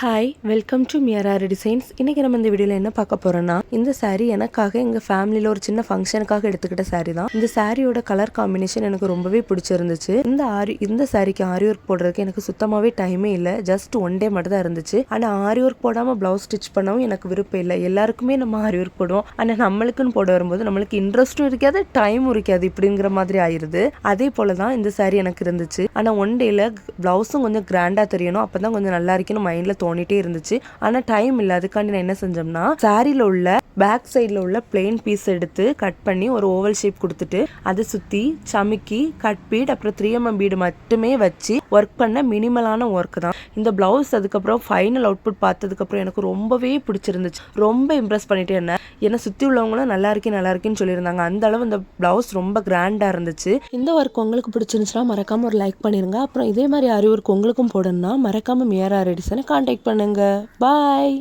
Hi welcome to மியராரி designs. இன்றைக்கி நம்ம இந்த வீடியோவில் என்ன பார்க்க போகிறோன்னா, இந்த சாரீ எனக்காக எங்கள் ஃபேமிலியில் ஒரு சின்ன ஃபங்க்ஷனுக்காக எடுத்துக்கிட்ட சாரீ தான். இந்த சாரியோட கலர் காம்பினேஷன் எனக்கு ரொம்பவே பிடிச்சிருந்துச்சு. இந்த சாரிக்கு ஆரி ஒர்க் போடுறதுக்கு எனக்கு சுத்தமாகவே டைமே இல்லை. ஜஸ்ட் ஒன் டே மட்டும் தான் இருந்துச்சு. ஆனால் ஆரி ஒர்க் போடாமல் ப்ளவுஸ் ஸ்டிச் பண்ணவும் எனக்கு விருப்பம் இல்லை. எல்லாருக்குமே நம்ம ஆரி ஒர்க் போடுவோம், ஆனால் நம்மளுக்குன்னு போட வரும்போது நம்மளுக்கு இன்ட்ரெஸ்ட்டும் இருக்காது, டைமும் இருக்காது, இப்படிங்கிற மாதிரி ஆயிடுது. அதே போல தான் இந்த சாரீ எனக்கு இருந்துச்சு. ஆனால் ஒன் டேயில் ப்ளவுஸும் கொஞ்சம் கிராண்டாக தெரியணும், அப்போ தான் கொஞ்சம் நல்லா இருக்குன்னு மைண்டில் தோணிட்டே இருந்துச்சு. ஆனா டைம் இல்லை. அதுக்காண்டி நான் என்ன செஞ்சோம்னா, சாரியில உள்ள பேக் சைடில் உள்ள பிளெயின் பீஸ் எடுத்து கட் பண்ணி ஒரு ஓவல் ஷேப் கொடுத்துட்டு அதை சுற்றி சமிக்கி கட் பீட் அப்புறம் 3mm பீடு மட்டுமே வச்சு ஒர்க் பண்ண மினிமலான ஒர்க் தான் இந்த பிளவுஸ். அதுக்கப்புறம் ஃபைனல் அவுட்புட் பார்த்ததுக்கப்புறம் எனக்கு ரொம்பவே பிடிச்சிருந்துச்சு. ரொம்ப இம்ப்ரெஸ் பண்ணிட்டே இருந்தேன். ஏன்னா சுற்றி உள்ளவங்களும் நல்லா இருக்குன்னு சொல்லியிருந்தாங்க. அந்த அளவு இந்த பிளவுஸ் ரொம்ப கிராண்டாக இருந்துச்சு. இந்த ஒர்க் உங்களுக்கு பிடிச்சிருந்துச்சுன்னா மறக்காம ஒரு லைக் பண்ணிருங்க. அப்புறம் இதே மாதிரி ஆரி ஒர்க் உங்களுக்கும் போடணும்னா மறக்காம மியராரி டிசைனை கான்டாக்ட் பண்ணுங்க. பாய்.